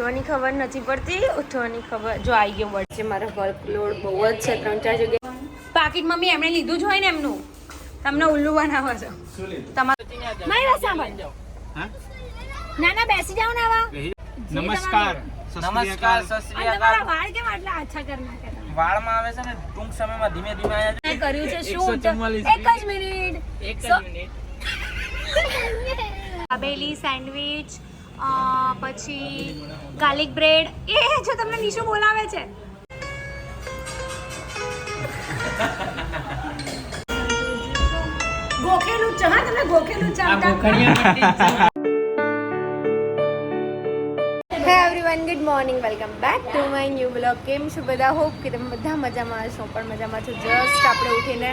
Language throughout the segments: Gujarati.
ઉઠવાની ખબર નથી પડતી. ઉઠવાની ખબર જો આવી ગયો વચ્ચે મારો વર્કલોડ બહુ જ છે 3-4 જગ્યાએ. પાકીટ મમ્મી એમણે લીધું જ હોય ને એમનું. તમને ઉલ્લુ બનાવો છો તમારું. મારી વાત સાંભળ. ના ના બેસી જાવ ને આવા. નમસ્કાર નમસ્કાર સત શ્રી અકાલ. તમારા વાળ કેમ આટલા આછા કરી નાખ્યા? વાળમાં આવે છે ને ટૂંક સમયમાં ધીમે ધીમે આયા છે. કર્યું છે શૂટ. એક જ મિનિટ. દાબેલી સેન્ડવિચ પછી ગાર્લિક બ્રેડ. એ જો તમને નિશુ બોલાવે છે. ગોખેલું છે હા, તમે ગોખેલું છે. હે everyone, good morning, welcome back to my new blog. કેમ છો બધા? હોપ કે તમે બધા મજામાં હશો. પણ મજામાં છો. જસ્ટ આપણે ઉઠીને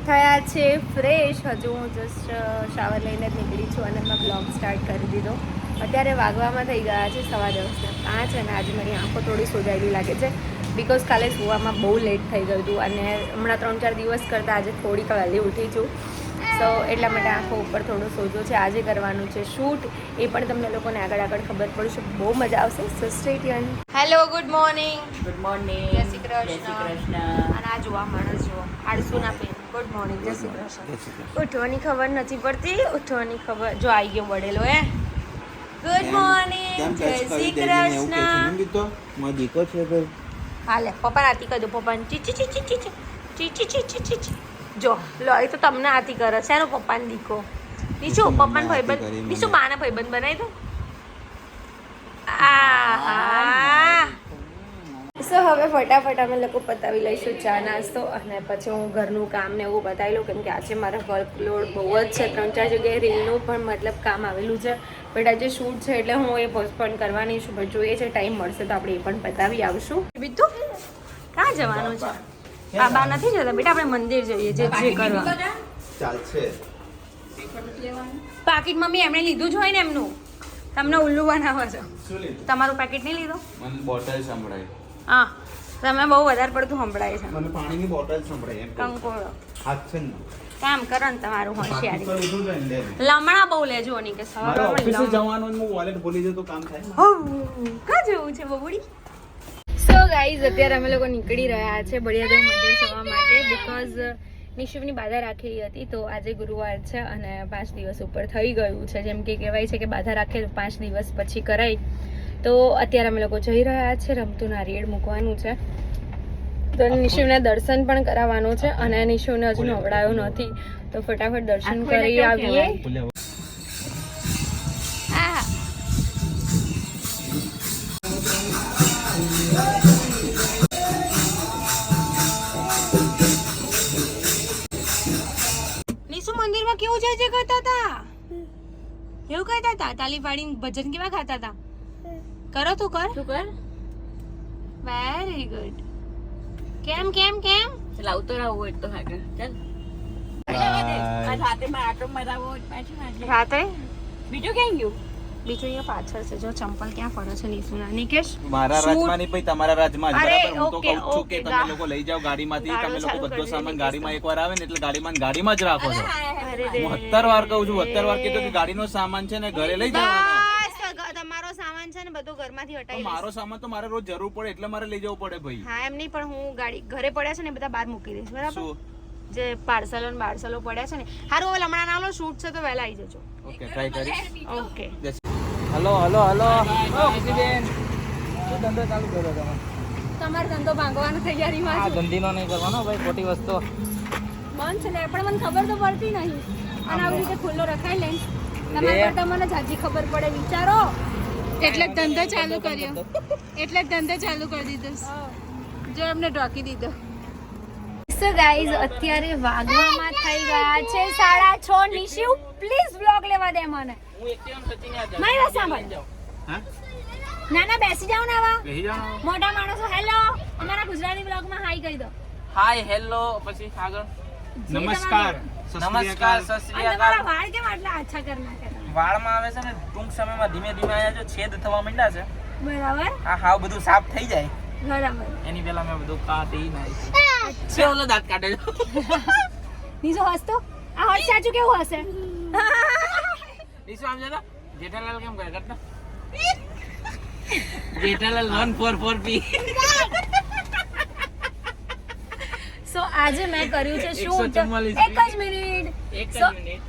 થયા છે ફ્રેશ. હજુ હું જસ્ટ શાવર લઈને જ નીકળી છું અને મેં બ્લોગ સ્ટાર્ટ કરી દીધો. અત્યારે વાગવામાં થઈ ગયા છે 5:15 અને આજે મારી આંખો થોડી સોજાયેલી લાગે છે બિકોઝ કાલે સુવામાં બહુ લેટ થઈ ગયું હતું અને હમણાં 3-4 દિવસ કરતાં આજે થોડીક વહેલી ઉઠી છું. સો એટલા માટે આંખો ઉપર થોડો સોજો છે. આજે કરવાનું છે શૂટ. એ પણ તમને લોકોને આગળ ખબર પડશે. બહુ મજા આવશે. સો stay tune. Hello, good morning. Good morning. જય શ્રી કૃષ્ણ. અને આ જોવા માણસ જો આળસુ ના પેન. ગુડ મોર્નિંગ, જય શ્રી કૃષ્ણ. ઉઠવાની ખબર નથી પડતી. ઉઠવાની ખબર જો આવી ગયો વડેલો. ગુડ મોર્નિંગ, જય શ્રી કૃષ્ણ. હાલે પપ્પા આતી કરી દો. પપ્પાને ચીચી ચીચી ચીચી ચીચી ચીચી ચીચી. જો લો, એ તો તમને આતી કરે છે એનો પપ્પાને દીકો. નીચું પપ્પાને ભાઈબંધ, નીચું બાને ભાઈબંધ બનાવી દો. સો હવે ફટાફટ અમે લોકો પતાવી લઈશું ચા નાસ્તો અને પછી હું ઘરનું કામ ને એવું બતાવી લઉં. કેમ કે આજે મારો વર્કલોડ બહુ જ છે. 3-4 જગ્યાએ રીલનું પણ મતલબ કામ આવેલું છે. બટ આજે શૂટ છે એટલે હું એ પોસ્ટપોન કરવાની છું. બટ જોઈએ છે ટાઈમ મળશે તો આપણે એ પણ પતાવી આવશું. બીજું ક્યાં જવાનું છે? બાબા નથી જતા બેટા, આપણે મંદિર જઈએ. જે કરવા ચાલશે. પાકીટ મમ્મી એમણે લીધું જ હોય ને એમનું. તમને ઉલ્લુ બનાવો છો. તમારું પેકેટ નહીં લીધું? મને બોટલ સંભળાય. હા, તમે બહુ વધારે પડતું સંભળાય છે. મને પાણીની બોટલ સંભળાય એમ. કંકોળો હાથ છે ને કામ કરો ને તમારું હોશિયારી. પર ઉઠું જાય ને લે. લમણા બહુ લેજો ની કે મારે ઓફિસે સવારે જવાનું હું વોલેટ ભૂલી જતો કામ થાય. કા જેવું છે બબુડી? સો ગાઈઝ, અત્યારે અમે લોકો નીકળી રહ્યા છે બળિયાદેવ મંદિર જવા માટે બિકોઝ નિશુની બાધા રાખેલી હતી. તો આજે ગુરુવાર છે અને 5 દિવસ ઉપર થઈ ગયું છે. જેમ કે કહેવાય છે કે બાધા રાખે 5 દિવસ પછી કરાય. તો અત્યારે અમે લોકો જઈ રહ્યા છે. રમતું નારિયેળ મૂકવાનું છે. તો નિશુને દર્શન પણ કરાવવાનું છે અને નિશુને હજુ નવડાયો નથી. તો ફટાફટ દર્શન કરી આવીએ. હા, નિશુ મંદિરમાં કેવું જય જય કરતા હતા? એવું કરતા હતા? તાલી પાડીને ભજન કેવા ગાતા હતા? કરો તું કર. તું કર. Very good. કેમ કેમ કેમ લાવતો રહું એક તો હાકે ચાલ. રાતે માં આટો મરાવો પાછી મારી. રાતે બીજું ક્યાં ગયું? બીજું અહીંયા પાછળ છે. જો ચંપલ ક્યાં ફરે છે નિશુના. નિકેશ મારા રાજમાં નહીં ભાઈ, તમારા રાજમાં જ. અરે, બરાબર, હું તો ઓકે, કહું છું કે ઓકે, તમે લોકો લઈ જાઓ ગાડીમાંથી. તમે લોકો બધો સામાન ગાડીમાં એકવાર આવે ને એટલે ગાડીમાં જ રાખો છો. અરે રે. હું 17 વાર કહું છું, 17 વાર કીધું કે ગાડીનો સામાન છે ને ઘરે લઈ જવાનો. બસ, તમારો સામાન છે ને બધું ઘરમાંથી હટાવી મારો સામાન તો મારે રોજ જરૂર પડે એટલે મારે લઈ જવું પડે ભાઈ. હા એમ નહીં, પણ હું ગાડી ઘરે પડ્યા છે ને બધા બહાર મૂકી દઈશ. બરાબર? શું? જે પાર્સલો પડ્યા છે ને. હારું, હવે હમણાં ના લો, શૂટ છે તો વહેલા આવી જજો. ઓકે, ટ્રાય કરીશ. ઓકે. Hello hello hello. બેન શું ધંધો ચાલુ કર્યો તમે? તમારો ધંધો ભાંગવાની તૈયારીમાં આ છું. ધંધીનો નહીં કરવાનો ભાઈ, ખોટી વસ્તુ. બંધ છે ને, પણ મને ખબર તો પડતી નહીં. અને આવી રીતે ખુલ્લો રખાઈ લઈને તમારે કરતા મને જાજી ખબર પડે. વિચારો. એટલે જ ધંધો ચાલુ કર્યો. એટલે જ ધંધો ચાલુ કરી દીધો. જો એમને ઢોકી દીધો. સો ગાઈઝ, અત્યારે વાગવામાં થઈ ગયા છે 6:30. નિશુ પ્લીઝ બ્લોગ લેવા દે મને. હું એકદમ સચિન યાદ મારી વાત સાંભળ. હા? ના ના બેસી જાવ ને આવા. બેસી જાઓ. મોટા માણસો હેલો અમારા ગુજરાતી બ્લોગમાં હાઈ કહી દો. હાય હેલો પછી આગળ નમસ્કાર. નમસ્કાર સત શ્રી અને તમારા અકાલ. વાળ કેમ આટલા આછા કરી નાખ્યા? વાળમાં આવે છે ને ટૂંક સમયમાં ધીમે ધીમે આયા છે, છેદ થવા માંડ્યા છે. બરાબર આ હાવ બધું સાફ થઈ જાય બરાબર. એની પહેલા મેં બધું કાઢી નાખ્યું. છે ઓલો દાંત કાઢે છે. નીચો હસતો. આ હોટ સાચું કેવું હશે? નીચે આમ જતા જેઠાલાલ કેમ કરે કરતા જેઠાલાલ 144P. સો આજે મેં કર્યું છે શૂટ 144 એક જ મિનિટ એક જ So- મિનિટ.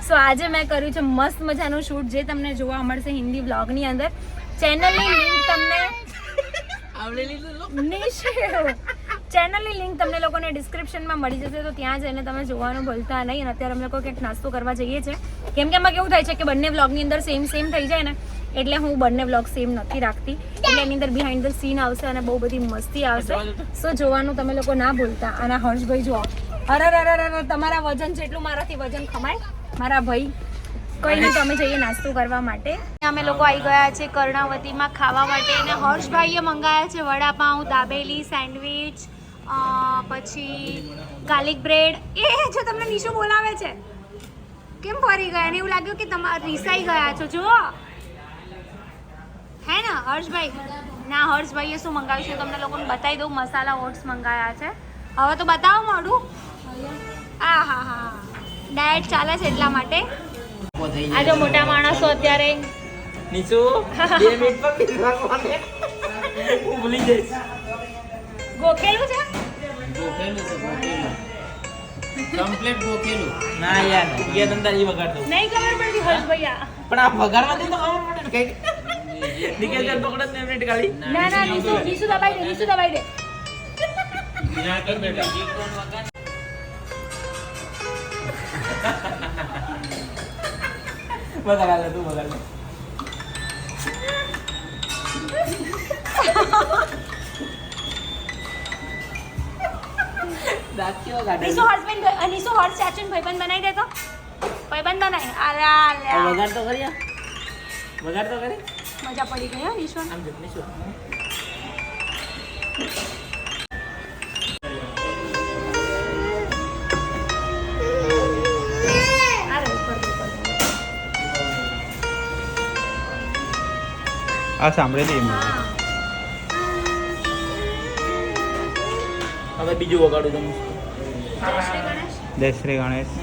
સો આજે મેં કર્યું છે મસ્ત મજાનું શૂટ જે તમને જોવા મળશે હિન્દી વ્લોગની અંદર. ચેનલની લિંક તમને આવડેલી તો લો. ચેનલની લિંક તમને લોકોને ડિસ્ક્રિપ્શનમાં મળી જશે તો ત્યાં જઈને તમે જોવાનું ભૂલતા નહીં. અને અત્યારે અમે લોકો ક્યાંક નાસ્તો કરવા જઈએ છીએ કેમ કે એમાં કેવું થાય છે કે બંને વ્લોગની અંદર સેમ થઈ જાય ને એટલે હું બંને વ્લોગ સેમ નથી રાખતી એટલે એની અંદર બિહાઇન્ડ ધ સીન આવશે અને બહુ બધી મસ્તી આવશે. સો જોવાનું તમે લોકો ના ભૂલતા. અને હર્ષભાઈ જુઓ અરે તમારા વજન જેટલું મારાથી વજન ખમાય મારા ભાઈ. કોઈ નહીં તો અમે જઈએ નાસ્તો કરવા માટે. અમે લોકો આવી ગયા છે કર્ણાવતીમાં ખાવા માટે અને હર્ષભાઈએ મંગાયા છે વડાપાઉં, દાબેલી, સેન્ડવિચ, પછી ગાર્લિક બ્રેડ. એ જો તમને નિશુ બોલાવે છે કેમ ફરી ગયા ને એવું લાગ્યું કે તમારે રીસાઈ ગયા છો જુઓ હે ને હર્ષભાઈ. ના હર્ષભાઈએ શું મંગાવ્યું છે તમને લોકોને બતાવી દઉં. મસાલા ઓટ્સ મંગાયા છે. હવે તો બતાવો મોઢું. હા ડાયટ ચાલે છે એટલા માટે. આ જો મોટા માણસો અત્યારે નીચુ 2 મિનિટ પર બીજા કોને હું ભૂલી જઈશ. ગોખેલું છે ગોખેલું છે ગોખેલું. કમ્પ્લીટ ગોખેલું. ના યાર ઈ તંતા ઈ વગાડ દઉં. નહીં ખબર પડતી હર્ષભાઈ આ. પણ આ વગાડવા દે તો ખબર પડે ને કઈ. નિકેલ ચાલ પકડ 2 મિનિટ ગાડી. ના નીસુ દબાઈ દે. ના કર બેટા એક ફોન વગાડ. વગાડ લે તું વગાડ લે. દાંતિયો ગાડે. નીસુ હર્ષ ચાચુન ભાઈબંધ બનાવી દે તો. ભાઈબંધ બનાવી. આલ્યા વગાડ તો કરી. વગાડ તો કરી. મજા પડી ગઈ હો નીશુ. આમ જો નીચુ. આ સાંભળેલી હવે બીજું વગાડું તમે. જય શ્રી ગણેશ.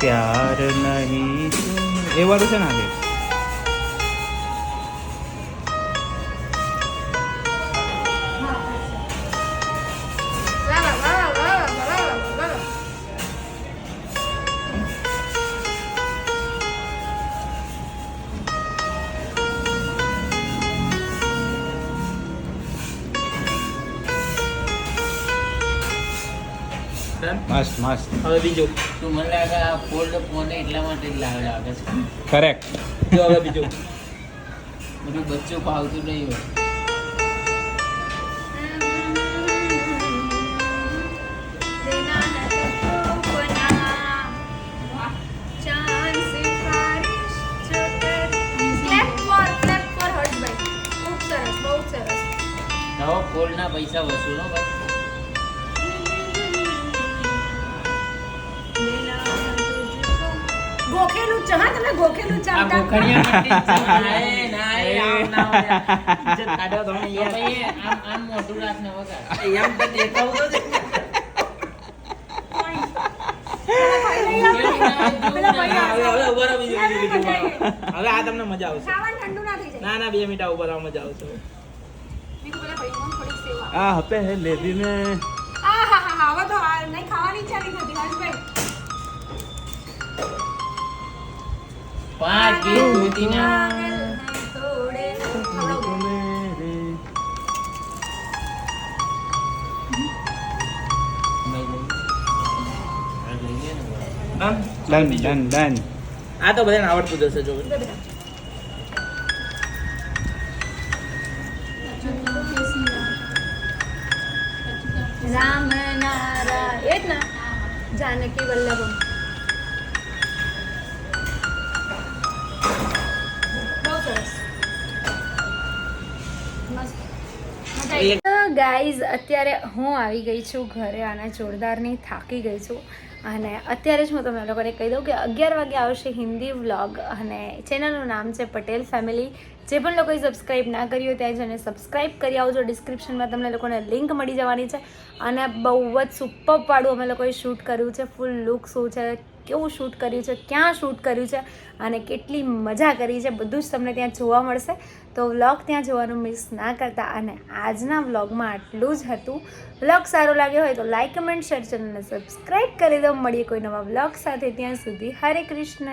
પ્યાર નહીં એ વાળું છે ને આજે મસ્ત મસ્ત. હવે બીજું. તું મને લાગે આ ફોલ્ડ ફોન એટલા માટે જ લાગે છે. કરેક્ટ. જો હવે બીજું. બધું બચ્ચું ભાવતું નહીં હોય. નવો ફોલ્ડના પૈસા વસૂલો ભાઈ. ગોખેલું છે હા તમે ગોખેલું છે આ ગોખણિયા માટે આમ ના હોય. ઇજ્જત કાઢો તમે યાર. ભાઈ આમ મોટું રાખ ને વગર. એમ તો દેખાવું તો હવે આ તમને મજા આવશે. ખાવાનું ઠંડુ ના થઈ જાય. ના 2 મિનિટ ઉપર આ મજા આવશે. બીજું પેલા ભાઈમાં થોડીક સેવા. આ પહેલે દિન હા હવે તો નહીં ખાવાની ઈચ્છા નહીં થતી હર્ષભાઈ. 5 ગીત ધોતીના થોડે ડન. આ તો બધાને આવડતું જશે જો. રામ નારાયણ એ જ ના જાનકી વલ્લભમ. બહુ સરસ મસ્ત. ગાઈઝ અત્યારે હું આવી ગઈ છું ઘરે અને જોરદારની થાકી ગઈ છું અને અત્યારે જ હું તમને લોકોને કહી દઉં કે 11 વાગે આવશે હિન્દી વ્લોગ અને ચેનલનું નામ છે પટેલ ફેમિલી. જે પણ લોકોએ સબસ્ક્રાઈબ ના કર્યું હોય ત્યાં જઈને સબસ્ક્રાઈબ કરી આવજો. ડિસ્ક્રિપ્શનમાં તમને લોકોને લિંક મળી જવાની છે અને બહુ જ સુપરવાળું અમે લોકોએ શૂટ કર્યું છે. ફૂલ લુક શું છે, કેવું શૂટ કર્યું છે, ક્યાં શૂટ કર્યું છે અને કેટલી મજા કરી છે બધું જ તમને ત્યાં જોવા મળશે. તો વ્લોગ ત્યાં જોવાનું મિસ ના કરતા. અને આજના વ્લોગમાં આટલું જ હતું. વ્લોગ સારો લાગ્યો હોય તો લાઈક, કમેન્ટ, શેર, ચેનલને સબસ્ક્રાઈબ કરી દો. મળીએ કોઈ નવા વ્લોગ સાથે. ત્યાં સુધી હરે કૃષ્ણ.